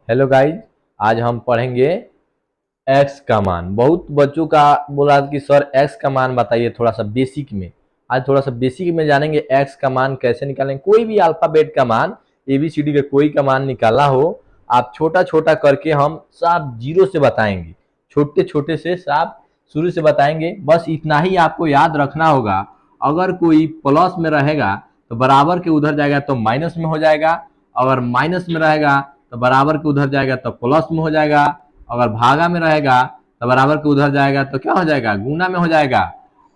Hello guys. आज हम पढ़ेंगे एक्स का मान। बहुत बच्चों का बोला कि सर एक्स का मान बताइए थोड़ा सा बेसिक में। आज थोड़ा सा बेसिक में जानेंगे एक्स का मान कैसे निकालेंगे। कोई भी अल्फाबेट का मान, एबीसीडी का कोई का मान निकाला हो, आप छोटा छोटा करके हम साफ जीरो से बताएंगे। छोटे छोटे से साफ शुरू से बताएंगे। बस इतना ही आपको याद रखना होगा। अगर कोई प्लस में रहेगा तो बराबर के उधर जाएगा तो माइनस में हो जाएगा। अगर माइनस में रहेगा तो बराबर के उधर जाएगा तो प्लस में हो जाएगा। अगर भागा में रहेगा तो बराबर के उधर जाएगा तो क्या हो जाएगा, गुना में हो जाएगा।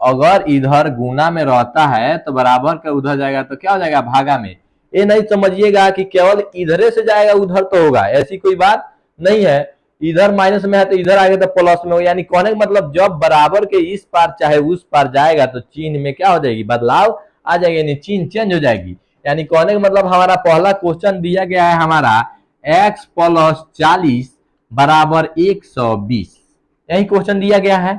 अगर इधर गुना में रहता है तो बराबर के उधर जाएगा तो क्या हो जाएगा, भागा में। ये नहीं समझिएगा कि केवल इधरे से जाएगा उधर तो होगा, ऐसी कोई बात नहीं है। इधर माइनस में है तो इधर आगे तो प्लस में हो, यानी कहने का मतलब जब बराबर के इस पार चाहे उस पार जाएगा तो चिन्ह में क्या हो जाएगी, बदलाव आ जाएगी, यानी चिन्ह चेंज हो जाएगी। यानी कहने का मतलब हमारा पहला क्वेश्चन दिया गया है हमारा x प्लस 40 बराबर 120। यही क्वेश्चन दिया गया है।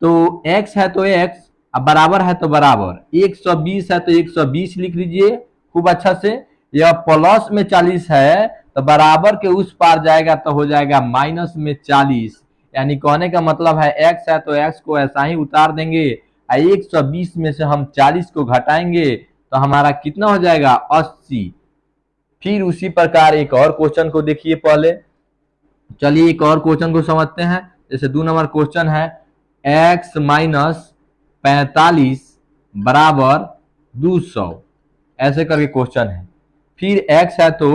तो x है तो x, अब बराबर है तो बराबर, 120 है तो 120 लिख लीजिए खूब अच्छा से। यह प्लस में 40 है तो बराबर के उस पार जाएगा तो हो जाएगा माइनस में 40। यानी कहने का मतलब है x है तो x को ऐसा ही उतार देंगे, 120 में से हम 40 को घटाएंगे तो हमारा कितना हो जाएगा, 80। फिर उसी प्रकार एक और क्वेश्चन को देखिए पहले। चलिए एक और क्वेश्चन को समझते हैं। जैसे 2 नंबर क्वेश्चन है x माइनस 45 बराबर 200, ऐसे करके क्वेश्चन है। फिर x है तो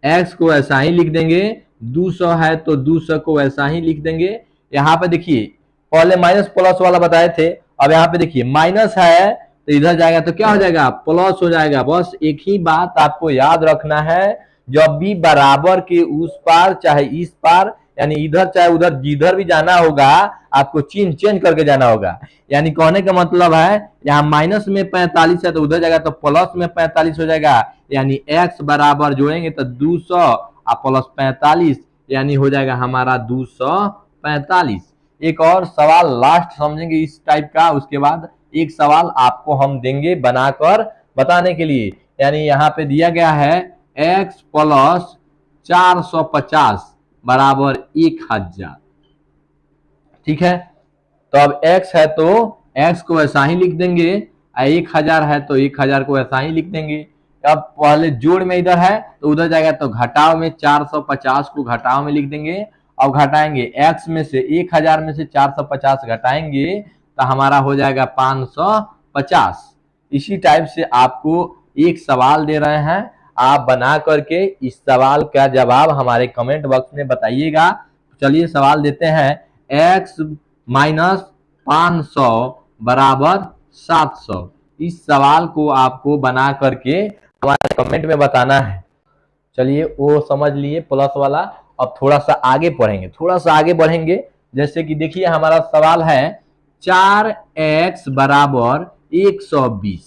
x को ऐसा ही लिख देंगे, 200 है तो 200 को ऐसा ही लिख देंगे। यहाँ पे देखिए पहले माइनस प्लस वाला बताए थे, अब यहाँ पे देखिए माइनस है तो इधर जाएगा तो क्या हो जाएगा, प्लस हो जाएगा। बस एक ही बात आपको याद रखना है, जब भी बराबर के उस पार चाहे इस पार, यानी इधर चाहे उधर, जिधर भी जाना होगा आपको चिन्ह चेंज करके जाना होगा। यानी कहने का मतलब है यहाँ माइनस में 45 है तो उधर जाएगा तो प्लस में 45 हो जाएगा। यानी x बराबर जोड़ेंगे तो 200 और प्लस 45, यानी हो जाएगा हमारा 245। एक और सवाल लास्ट समझेंगे इस टाइप का, उसके बाद एक सवाल आपको हम देंगे बनाकर बताने के लिए। यानी यहाँ पे दिया गया है x प्लस 450 बराबर 1000। ठीक है, तो अब x है तो x को ऐसा ही लिख देंगे, 1000 है तो 1000 को ऐसा ही लिख देंगे। अब पहले जोड़ में इधर है तो उधर जाएगा तो घटाव में 450 को घटाव में लिख देंगे। अब घटाएंगे x में से 1000 में से 450 घटाएंगे तो हमारा हो जाएगा 550। इसी टाइप से आपको एक सवाल दे रहे हैं, आप बना करके इस सवाल का जवाब हमारे कमेंट बॉक्स में बताइएगा। चलिए सवाल देते हैं, x माइनस 500 बराबर 700। इस सवाल को आपको बना करके हमारे कमेंट में बताना है। चलिए वो समझ लिए प्लस वाला। अब थोड़ा सा आगे पढ़ेंगे, थोड़ा सा आगे बढ़ेंगे। जैसे कि देखिए हमारा सवाल है 4x बराबर 120।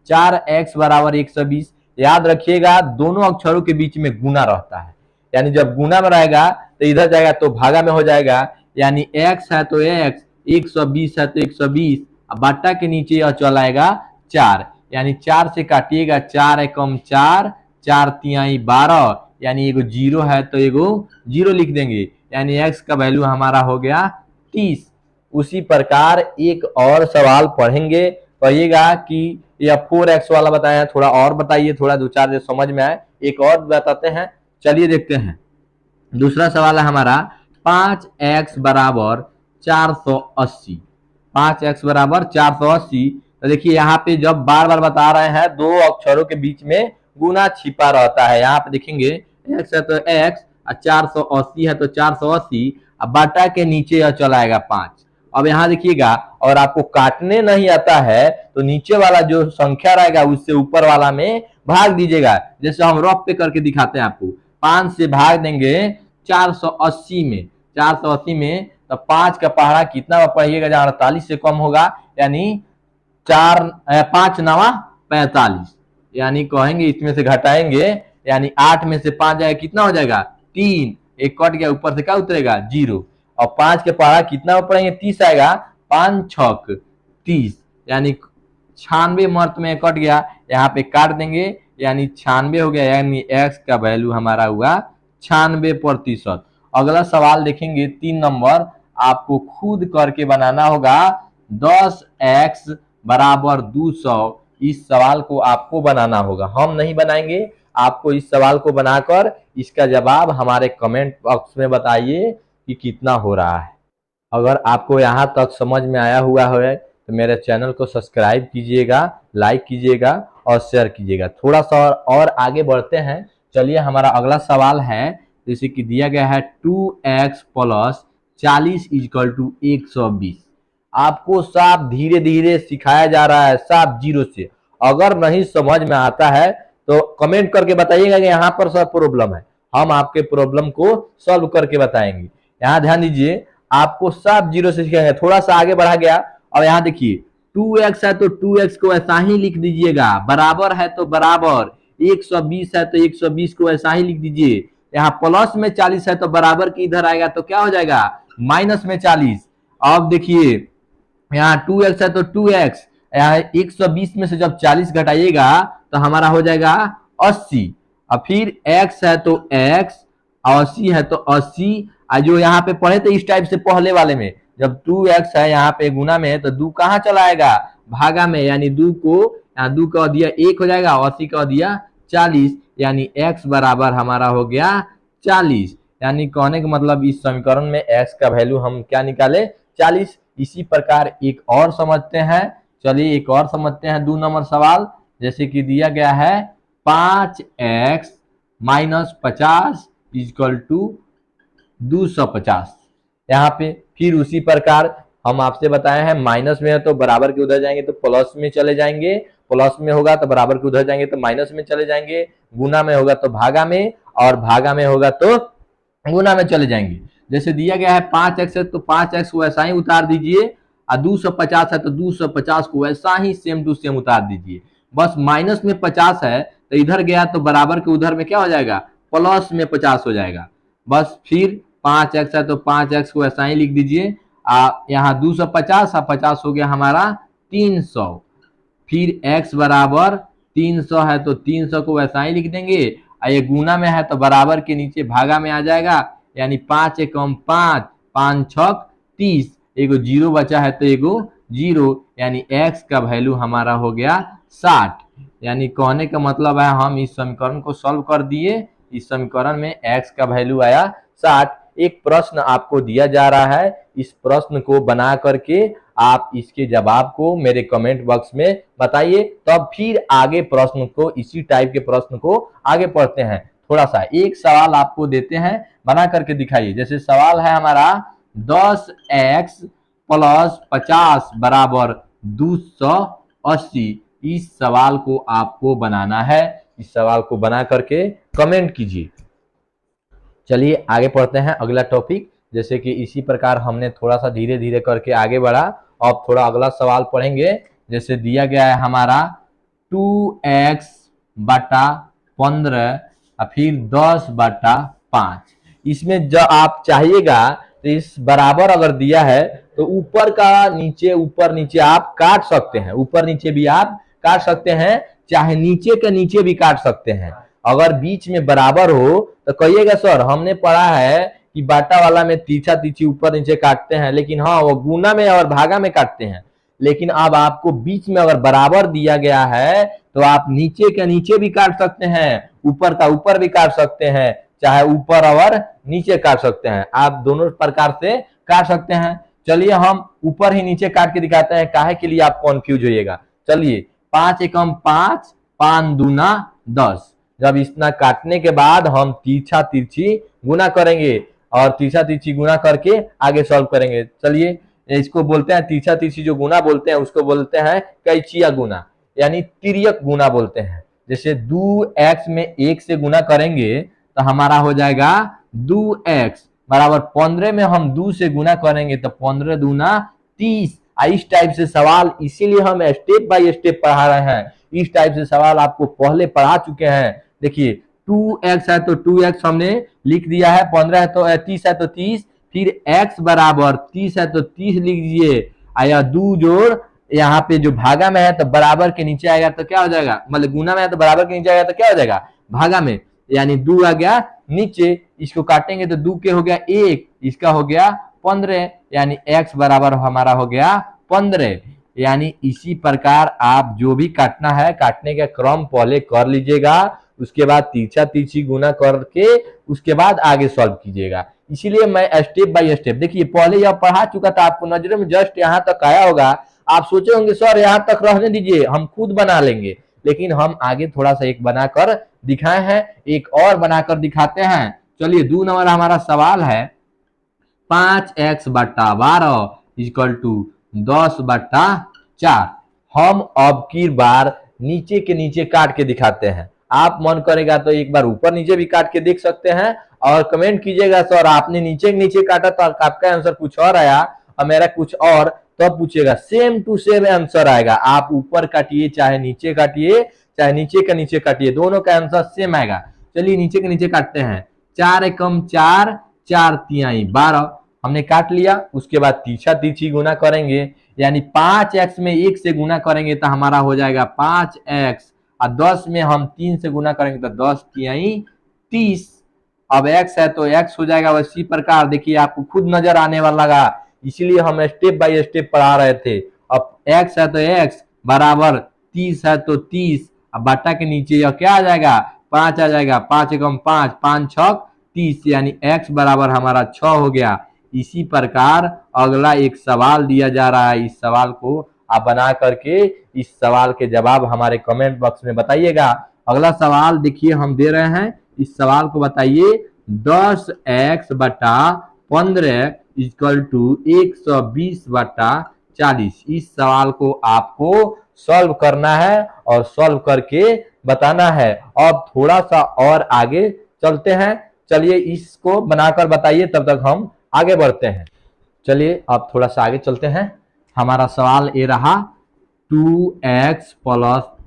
4x बराबर 120, याद रखिएगा दोनों अक्षरों के बीच में गुना रहता है। यानी जब गुना में रहेगा तो इधर जाएगा तो भागा में हो जाएगा। यानी x है तो x, 120 है तो 120, बट्टा के नीचे यह चल आएगा 4। यानी 4 से काटिएगा, 4 एकम 4, 4 तिहाई 12, यानी एगो जीरो है तो एगो जीरो लिख देंगे। यानी x का वैल्यू हमारा हो गया 30। उसी प्रकार एक और सवाल पढ़ेंगे, कहिएगा कि यह 4x वाला बताया, थोड़ा और बताइए, थोड़ा 2-4 जो समझ में आए एक और बताते हैं। चलिए देखते हैं। दूसरा सवाल है हमारा 5x बराबर 480। 5x बराबर 480। तो देखिए यहाँ पे जब बार बार बता रहे हैं, दो अक्षरों के बीच में गुना छिपा रहता है। यहाँ पे देखेंगे x है तो x, 480 है तो 480, अब बाटा के नीचे यह चलाएगा 5। अब यहाँ देखिएगा, और आपको काटने नहीं आता है तो नीचे वाला जो संख्या रहेगा उससे ऊपर वाला में भाग दीजिएगा। जैसे हम रफ पे करके दिखाते हैं आपको, 5 से भाग देंगे 480 में, 480 में तो 5 का पहाड़ा कितना पढ़िएगा, जहाँ 48 से कम होगा, यानी 5 नवा 45। यानी कहेंगे इसमें से घटाएंगे, यानी 8 में से 5 जाएगा, कितना हो जाएगा 3, एक कट गया, ऊपर से क्या उतरेगा 0। और 5 के पहाड़ा कितना पढ़ेंगे 30 आएगा, 5 छक 30, यानी 96 मर्त में कट गया, यहाँ पे काट देंगे, यानी 96 हो गया। यानी x का वैल्यू हमारा हुआ 96%। अगला सवाल देखेंगे 3 नंबर, आपको खुद करके बनाना होगा। 10x बराबर 200, इस सवाल को आपको बनाना होगा, हम नहीं बनाएंगे। आपको इस सवाल को बनाकर इसका जवाब हमारे कमेंट बॉक्स में बताइए कि कितना हो रहा है। अगर आपको यहाँ तक समझ में आया हुआ है तो मेरे चैनल को सब्सक्राइब कीजिएगा, लाइक कीजिएगा और शेयर कीजिएगा। थोड़ा सा और आगे बढ़ते हैं। चलिए, हमारा अगला सवाल है, जैसे कि दिया गया है 2x प्लस 40 इक्वल टू 120। आपको साफ धीरे धीरे सिखाया जा रहा है, साफ जीरो से। अगर नहीं समझ में आता है तो कमेंट करके बताइएगा कि यहाँ पर सब प्रॉब्लम है, हम आपके प्रॉब्लम को सॉल्व करके बताएंगे। यहाँ ध्यान दीजिए, आपको साफ जीरो से सिखाएंगे। थोड़ा सा आगे बढ़ा गया और यहाँ देखिए 2x है तो 2x को ऐसा ही लिख दीजिएगा, बराबर है तो बराबर, 120 है तो 120 को ऐसा ही लिख दीजिए। यहाँ प्लस में 40 है तो बराबर की इधर आएगा तो क्या हो जाएगा, माइनस में 40। अब देखिए यहाँ 2x है तो 2x, यहाँ 120 में से जब 40 घटाइएगा तो हमारा हो जाएगा 80। और फिर x है तो x, 80 है तो 80। जो यहाँ पे पढ़े थे इस टाइप से पहले वाले में, जब 2x है यहाँ पे गुना में है तो 2 कहाँ चला आएगा, भागा में, यानी 2 को यहाँ 2 का दिया 1 हो जाएगा, 80 का दिया 40, यानी x बराबर हमारा हो गया 40। यानी कहने का मतलब इस समीकरण में x का वैल्यू हम क्या निकाले, 40। इसी प्रकार एक और समझते हैं। चलिए एक और समझते हैं 2 नंबर सवाल, जैसे कि दिया गया है 5x माइनस 50 इक्वल टू 250। यहाँ पे फिर उसी प्रकार हम आपसे बताए हैं, माइनस में है तो बराबर के उधर जाएंगे तो प्लस में चले जाएंगे, प्लस में होगा तो बराबर के उधर जाएंगे तो माइनस में चले जाएंगे, गुना में होगा तो भागा में, और भागा में होगा तो गुना में चले जाएंगे। जैसे दिया गया है 5x है तो 5x को ऐसा ही उतार दीजिए, और 250 है तो 250 को ऐसा ही सेम टू सेम उतार दीजिए। बस माइनस में 50 है तो इधर गया तो बराबर के उधर में क्या हो जाएगा, प्लस में 50 हो जाएगा। बस फिर 5x है तो 5x को ऐसा ही लिख दीजिए, यहाँ 250 और 50 हो गया हमारा 300। फिर x बराबर 300 है तो 300 को ऐसा ही लिख देंगे, और ये गुना में है तो बराबर के नीचे भागा में आ जाएगा, यानी 5 एकम 5, 5 छक 30, एगो जीरो बचा है तो एगो जीरो, यानी x का वैल्यू हमारा हो गया 60। यानी कहने का मतलब है हम इस समीकरण को सॉल्व कर दिए, इस समीकरण में x का वैल्यू आया 60। एक प्रश्न आपको दिया जा रहा है, इस प्रश्न को बना करके आप इसके जवाब को मेरे कमेंट बॉक्स में बताइए, तब फिर आगे प्रश्न को, इसी टाइप के प्रश्न को आगे पढ़ते हैं। थोड़ा सा एक सवाल आपको देते हैं, बना करके दिखाइए। जैसे सवाल है हमारा 10x प्लस 50 बराबर 280, इस सवाल को आपको बनाना है। इस सवाल को बना करके कमेंट कीजिए। चलिए आगे पढ़ते हैं अगला टॉपिक। जैसे कि इसी प्रकार हमने थोड़ा सा धीरे धीरे करके आगे बढ़ा, अब थोड़ा अगला सवाल पढ़ेंगे। जैसे दिया गया है हमारा 2x बटा 15 और फिर 10 बटा 5। इसमें जब आप चाहिएगा तो इस बराबर अगर दिया है तो ऊपर का नीचे, ऊपर नीचे आप काट सकते हैं, ऊपर नीचे भी आप काट सकते हैं, चाहे नीचे के नीचे भी काट सकते हैं। अगर बीच में बराबर हो तो कहिएगा सर हमने पढ़ा है कि बाटा वाला में तीछा तीछी ऊपर नीचे काटते हैं, लेकिन हाँ वो गुना में और भागा में काटते हैं। लेकिन अब आपको बीच में अगर बराबर दिया गया है तो आप नीचे के नीचे भी काट सकते हैं, ऊपर का ऊपर भी काट सकते हैं, चाहे ऊपर और नीचे काट सकते हैं, आप दोनों प्रकार से काट सकते हैं। चलिए हम ऊपर ही नीचे काट के दिखाते हैं, काहे के लिए आप कंफ्यूज होइएगा। चलिए 5 एकम 5, 5 दूना 10। जब इतना काटने के बाद हम तीछा तिरछी गुना करेंगे और तीछा तिरछी गुना करके आगे सॉल्व करेंगे। चलिए इसको बोलते हैं तीछा तिरछी, जो गुना बोलते हैं उसको बोलते हैं कैचिया गुना, यानी तिर्यक गुना बोलते हैं। जैसे 2x में 1 से गुना करेंगे तो हमारा हो जाएगा 2x बराबर 15 में हम 2 से गुना करेंगे तो 15 दूना 30। इस टाइप से सवाल, इसीलिए हम स्टेप बाय स्टेप पढ़ा रहे हैं। इस टाइप से सवाल आपको पहले पढ़ा चुके हैं। देखिए 2x है तो 2x हमने लिख दिया है, 15 है तो 30 है तो 30, फिर x बराबर 30 है तो 30 लिख दीजिए, आया 2 जोड़ यहाँ पे जो भागा में है तो बराबर के नीचे आएगा तो क्या हो जाएगा, मतलब गुना में है तो बराबर के नीचे आएगा तो क्या हो जाएगा, भागा में, यानी 2 आ गया नीचे, इसको काटेंगे तो 2 के हो गया 1, इसका हो गया 15, यानी x बराबर हमारा हो गया 15। यानी इसी प्रकार आप जो भी काटना है काटने का क्रम पहले कर लीजिएगा, उसके बाद तिरछा तिरछी गुना करके उसके बाद आगे सॉल्व कीजिएगा। इसीलिए मैं स्टेप बाय स्टेप, देखिए पहले यह पढ़ा चुका था, आपको नजर में जस्ट यहाँ तक आया होगा, आप सोचे होंगे सर यहाँ तक रहने दीजिए हम खुद बना लेंगे, लेकिन हम आगे थोड़ा सा एक बनाकर दिखाए हैं, एक और बनाकर दिखाते हैं। चलिए 2 नंबर हमारा सवाल है 5x/12 इक्वल टू 10/4। हम अब की बार नीचे के नीचे काट के दिखाते हैं, आप मन करेगा तो एक बार ऊपर नीचे भी काट के देख सकते हैं और कमेंट कीजिएगा सर आपने नीचे नीचे काटा तो आपका आंसर कुछ और आया और मेरा कुछ और, तब तो पूछेगा सेम टू सेम आंसर आएगा। आप ऊपर काटिए चाहे नीचे काटिए, चाहे नीचे का नीचे काटिए, दोनों का आंसर सेम आएगा। चलिए नीचे के नीचे काटते हैं। 4 एकम 4, 4 तिहाई 12 हमने काट लिया। उसके बाद तिरछा तिरछी गुना करेंगे, यानी 5x में 1 से गुना करेंगे तो हमारा हो जाएगा 5x, और 10 में हम 3 से गुना करेंगे तो 10 तिहाई 30। अब x है तो x हो जाएगा। वैसी प्रकार देखिए आपको खुद नजर आने वाला लगा, इसीलिए हम स्टेप बाय स्टेप पढ़ा रहे थे। अब x है तो x बराबर 30 है तो 30, अब बटा के नीचे यह क्या आ जाएगा 5 आ जाएगा। 5 एकम 5, 5 छक 30, यानी x बराबर हमारा 6 हो गया। इसी प्रकार अगला एक सवाल दिया जा रहा है, इस सवाल को आप बना करके इस सवाल के जवाब हमारे कमेंट बॉक्स में बताइएगा। अगला सवाल देखिए हम दे रहे हैं, इस सवाल को बताइए 10x/15 इक्वल टू 120/40। इस सवाल को आपको सॉल्व करना है और सॉल्व करके बताना है। अब थोड़ा सा और आगे चलते हैं, चलिए इसको बनाकर बताइए, तब तक हम आगे बढ़ते हैं। चलिए अब थोड़ा सा आगे चलते हैं। हमारा सवाल ये रहा 2x +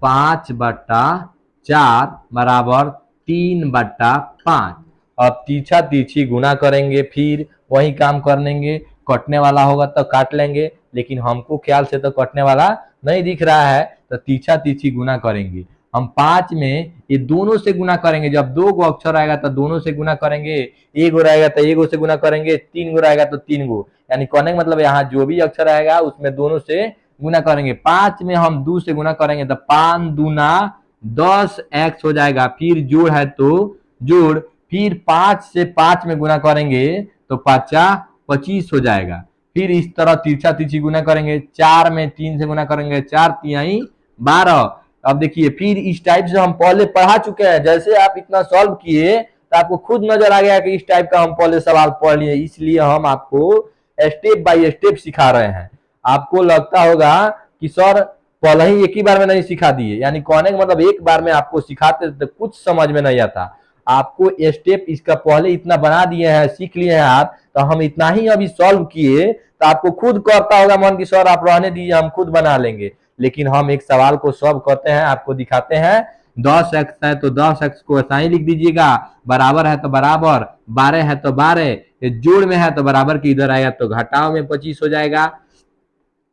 5/4 बराबर 3/5। अब तिरछा तिरछी गुना करेंगे, फिर वही काम कर लेंगे, कटने वाला होगा तो काट लेंगे, लेकिन हमको ख्याल से तो कटने वाला नहीं दिख रहा है, तो तिरछा तिरछी गुना करेंगे। हम 5 में ये दोनों से गुना करेंगे, जब 2 गो अक्षर आएगा तो दोनों से गुना करेंगे, 1 गो रहेगा तो 1 गो से गुना करेंगे, 3 गो रहेगा तो 3 गो, यानी कहने का मतलब यहाँ जो भी अक्षर आएगा उसमें दोनों से गुना करेंगे। 5 में हम 2 से गुना करेंगे तो 5 दूना 10x हो जाएगा, फिर जोड़ है तो जोड़, फिर 5 से 5 में गुना करेंगे तो 5 25 हो जाएगा। फिर इस तरह तिरछा तिरछी गुना करेंगे, 4 में 3 से गुना करेंगे, 4 तिहाई 12। अब देखिए फिर इस टाइप से हम पहले पढ़ा चुके हैं, जैसे आप इतना सॉल्व किए तो आपको खुद नजर आ गया कि इस टाइप का हम पहले सवाल पढ़ लिए, इसलिए हम आपको स्टेप बाय स्टेप सिखा रहे हैं। आपको लगता होगा कि सर पहले ही एक ही बार में नहीं सिखा दिए, यानी कहने का मतलब एक बार में आपको सिखाते तो कुछ समझ में नहीं आता, आपको स्टेप इसका पहले इतना बना दिए हैं, सीख लिए हैं आप, तो हम इतना ही अभी सॉल्व किए तो आपको खुद करता होगा मन की सर आप रहने दीजिए हम खुद बना लेंगे, लेकिन हम एक सवाल को सॉल्व करते हैं, आपको दिखाते हैं। 10x है तो 10x को ऐसा ही लिख दीजिएगा, बराबर है तो बराबर, 12 है तो 12, ये जोड़ में है तो बराबर की इधर आएगा तो घटाव में 25 हो जाएगा,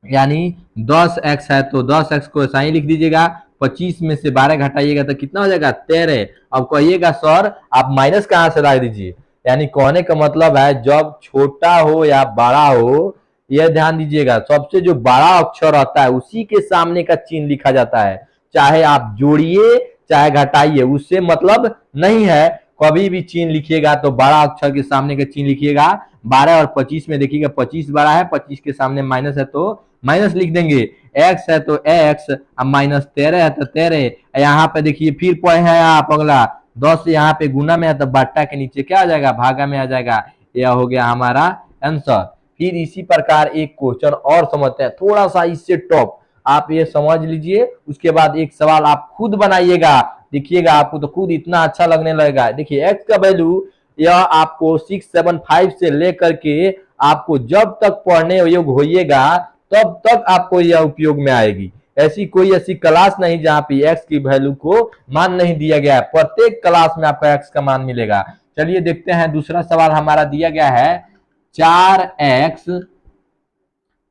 यानी 10x है तो 10x को ऐसा ही लिख दीजिएगा, 25 में से 12 घटाइएगा तो कितना हो जाएगा 13। अब कहिएगा सर आप माइनस कहाँ से ला दीजिए, यानी कहने का मतलब है जब छोटा हो या बड़ा हो, यह ध्यान दीजिएगा सबसे जो बड़ा अक्षर रहता है उसी के सामने का चिन्ह लिखा जाता है, चाहे आप जोड़िए चाहे घटाइए उससे मतलब नहीं है, कभी भी चिन्ह लिखिएगा तो बड़ा अक्षर के सामने का चिन्ह लिखिएगा। 12 और 25 में देखिएगा 25 बड़ा है, 25 के सामने माइनस है तो माइनस लिख देंगे, x है तो x, अब माइनस 13 है तो 13, यहाँ पे देखिए फिर पढ़े हैं आप अगला 10 यहाँ पे गुना में है तो बट्टा के नीचे क्या आ जाएगा भागा में आ जाएगा, यह हो गया हमारा आंसर। फिर इसी प्रकार एक क्वेश्चन और समझते हैं, थोड़ा सा इससे टॉप, आप ये समझ लीजिए, उसके बाद एक सवाल आप खुद बनाइएगा, देखिएगा आपको तो खुद इतना अच्छा लगने लगेगा। देखिए x का वैल्यू यह आपको 675 से लेकर के आपको जब तक पढ़ने योग्य होइएगा तब तक आपको यह उपयोग में आएगी। ऐसी कोई ऐसी क्लास नहीं जहाँ पे x की वैल्यू को मान नहीं दिया गया है, प्रत्येक क्लास में आपका x का मान मिलेगा। चलिए देखते हैं दूसरा सवाल हमारा दिया गया है 4x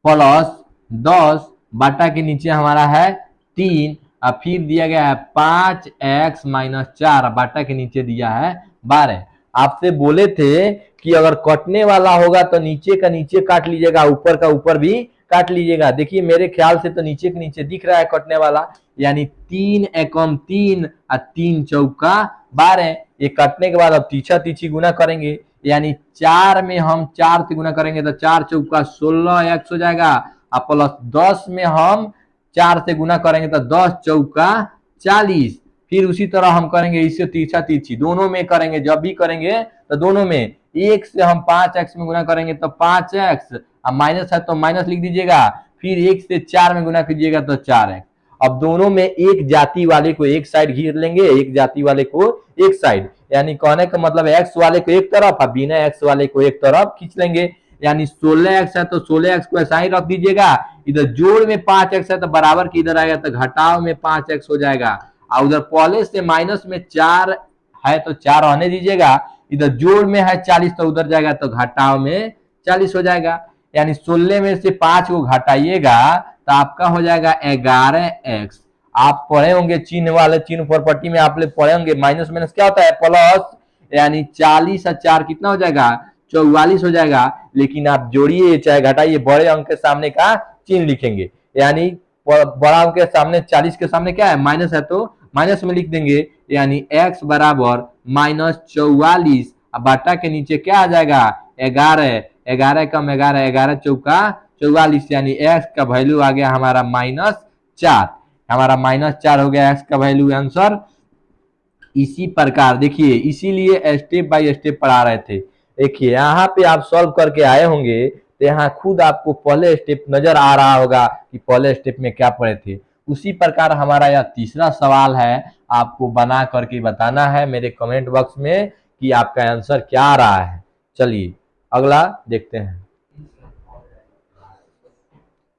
+ 10 बटा के नीचे हमारा है 3, और फिर दिया गया है 5x - 4 बटा के नीचे दिया है 12। आपसे बोले थे कि अगर कटने वाला होगा तो नीचे का नीचे काट लीजिएगा, ऊपर का ऊपर भी काट लीजिएगा। देखिए मेरे ख्याल से तो नीचे के नीचे दिख रहा है कटने वाला, यानी 3 एकम 3 और 3 चौका 12। ये कटने के बाद अब तीछा तीछी गुना करेंगे, यानी 4 में हम 4 से गुना करेंगे तो 4 चौका 16 एक्स हो जाएगा, और प्लस 10 में हम 4 से गुना करेंगे तो 10 चौका 40। फिर उसी तरह हम करेंगे इससे तीछा तीछी, दोनों में करेंगे, जब भी करेंगे तो दोनों में। 1 से हम 5x में गुना करेंगे तो 5x, अब माइनस है तो माइनस लिख दीजिएगा, फिर 1 से 4 में गुना कीजिएगा तो 4x। अब दोनों में एक जाति वाले को एक साइड घेर लेंगे, एक जाति वाले को एक साइड, यानी कहने का मतलब x वाले को एक तरफ और बिना x वाले को एक तरफ खींच लेंगे, यानी 16x है तो 16x को ऐसा ही रख दीजिएगा। इधर जोड़ में 5x है तो बराबर की इधर आएगा तो घटाव में 5x हो जाएगा, और उधर पहले से माइनस में 4 है तो 4 रहने दीजिएगा, इधर जोड़ में है 40 तो उधर जाएगा तो घटाव में 40 हो जाएगा, यानी 16 में से 5 को घटाइएगा तो आपका हो जाएगा 11x। आप पढ़े होंगे चिन्ह वाले, चिन्ह प्रॉपर्टी में आप लोग पढ़े होंगे, माइनस माइनस क्या होता है प्लस, यानी 40 और 4 कितना हो जाएगा 44 हो जाएगा। लेकिन आप जोड़िए चाहे घटाइए, बड़े अंक के सामने का चिन्ह लिखेंगे, यानी बड़ा अंक के सामने 40 के सामने क्या है माइनस है तो माइनस में लिख देंगे, यानी x बराबर -44, बाटा के नीचे क्या आ जाएगा 11, 11 कम 11, 11 चौका 44, यानी x का वैल्यू आ गया हमारा -4, हमारा -4 हो गया x का वैल्यू आंसर। इसी प्रकार देखिए, इसीलिए स्टेप बाय स्टेप पढ़ा रहे थे। देखिए यहाँ पे आप सॉल्व करके आए होंगे तो यहाँ खुद आपको पहले स्टेप नजर आ रहा होगा कि पहले स्टेप में क्या पढ़े थे। उसी प्रकार हमारा यह तीसरा सवाल है, आपको बना करके बताना है मेरे कमेंट बॉक्स में कि आपका आंसर क्या आ रहा है। चलिए अगला देखते हैं,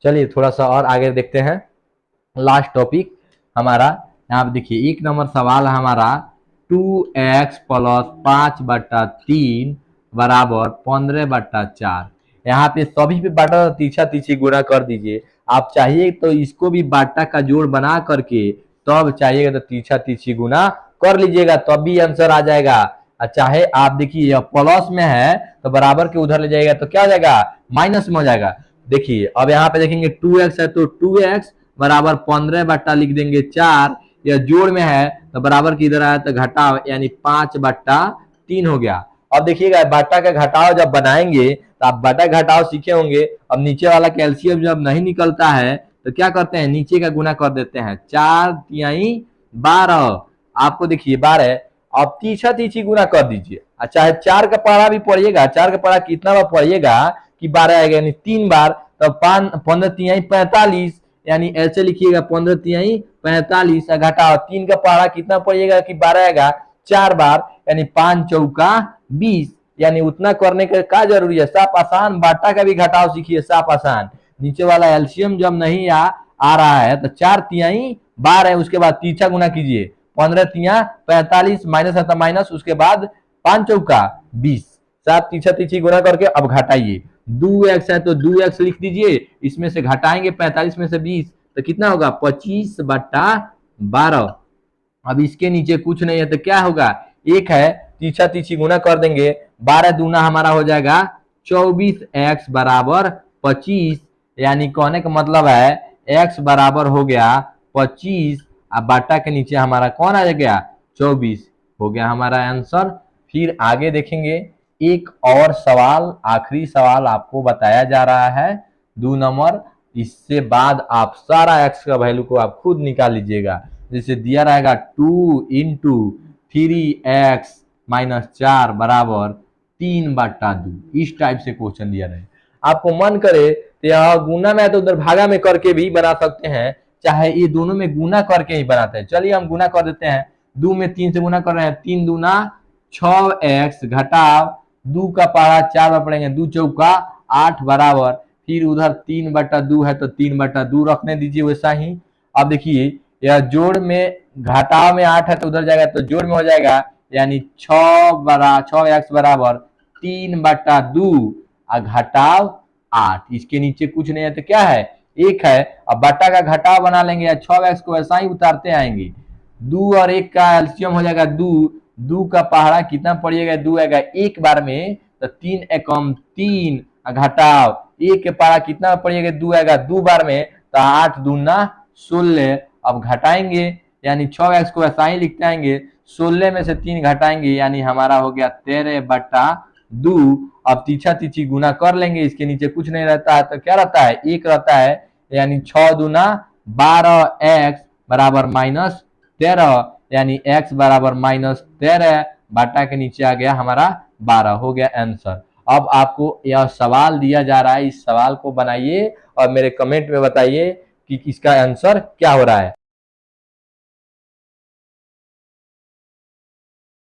चलिए थोड़ा सा और आगे देखते हैं। लास्ट टॉपिक हमारा यहाँ पे देखिए, 1 नंबर सवाल है हमारा 2x + 5/3 बराबर 15/4। यहाँ पे सभी पे बाटा तीछा तीछी गुणा कर दीजिए। आप चाहिए तो इसको भी बाटा का जोड़ बना करके तब चाहिएगा तो तीछा तीछी गुना कर लीजिएगा, तब भी आंसर आ जाएगा। चाहे आप देखिए यह प्लस में है तो बराबर के उधर ले जाएगा तो क्या हो जाएगा माइनस में हो जाएगा। देखिए अब यहाँ पे देखेंगे 2x है तो 2x बराबर 15 बट्टा लिख देंगे 4, यह जोड़ में है तो बराबर की इधर आया तो घटाव, यानी 5/3 हो गया। अब देखिएगा बाटा का घटाव जब बनाएंगे तो आप बाटा घटाव सीखे होंगे। अब नीचे वाला कैल्शियम जब नहीं निकलता है तो क्या करते हैं नीचे का गुना कर देते हैं, 4 तिहाई 12, आपको देखिए 12, अब तीछा तीछी गुना कर दीजिए। अच्छा 4 का पढ़ा भी पढ़िएगा, 4 का पढ़ा कितना बार पढ़िएगा कि 12 आएगा, यानी 3 बार, तब 15 तिहाई 45, यानी ऐसे लिखिएगा 15 तिहाई 45, घटाओ 3 का पढ़ा कितना पढ़िएगा कि 12 आएगा 4 बार, यानी 5 चौका 20, यानी उतना करने का क्या जरूरी है, साफ आसान। बाटा का भी घटाव सीखिए, साफ आसान। नीचे वाला एलसीएम जब नहीं आ रहा है तो 4 तिहाई 12 है, उसके बाद तीछा गुना कीजिए, 15 तिया 45, माइनस है तो माइनस, उसके बाद 5 चौका 20, साफ तीछा तीछी गुना करके अब घटाइए। 2x है तो 2x लिख दीजिए, इसमें से घटाएंगे 45 में से 20 तो कितना होगा 25/12। अब इसके नीचे कुछ नहीं है तो क्या होगा 1 है, तीछा तीछी गुना कर देंगे, 12 दूना हमारा हो जाएगा 24x बराबर 25, यानी कहने का मतलब है x बराबर हो गया 25, अब बाटा के नीचे हमारा कौन आ गया 24 हो गया हमारा आंसर। फिर आगे देखेंगे, एक और सवाल, आखिरी सवाल आपको बताया जा रहा है 2 नंबर। इससे बाद आप सारा x का वैल्यू को आप खुद निकाल लीजिएगा। जैसे दिया रहेगा 2 × 3x - 4 बराबर 3/2, इस टाइप से क्वेश्चन दिया रहे। आपको मन करे तो यहाँ गुना में तो उधर भागा में करके भी बना सकते हैं, चाहे ये दोनों में गुना करके ही बनाते हैं। चलिए हम गुना कर देते हैं, 2 में 3 से गुना कर रहे हैं, 3 दूना 6x घटाव 2 का पढ़ा 4 बार पढ़ेंगे, 2 चौका 8 बराबर, फिर उधर 3/2 है तो 3/2 रखने दीजिए वैसा ही। अब देखिए यह जोड़ में घटाव में 8 है तो उधर जाएगा तो जोड़ में हो जाएगा, यानी 6x बराबर 3/2 और घटाव 8, इसके नीचे कुछ नहीं है तो क्या है 1 है। अब बट्टा का घटाव बना लेंगे, 6x को ऐसा ही उतारते आएंगे, 2 और 1 का एलसीएम हो जाएगा 2, दो का पहाड़ा कितना पड़िएगा, दो आएगा एक बार में, तो 3 एकम 3 घटाओ, एक के पहाड़ा कितना पड़िएगा, दो आएगा दो बार में, तो 8 दूना 16। अब घटाएंगे यानी 6x को ऐसा ही लिखते आएंगे, 16 में से 3 घटाएंगे यानी हमारा हो गया 13/2। अब तीछा तीछी गुना कर लेंगे, इसके नीचे कुछ नहीं रहता है तो क्या रहता है, एक रहता है, यानी 6 दूना 12x बराबर -13, यानी x बराबर -13 बाटा के नीचे आ गया हमारा 12, हो गया आंसर। अब आपको यह सवाल दिया जा रहा है, इस सवाल को बनाइए और मेरे कमेंट में बताइए कि इसका आंसर क्या हो रहा है।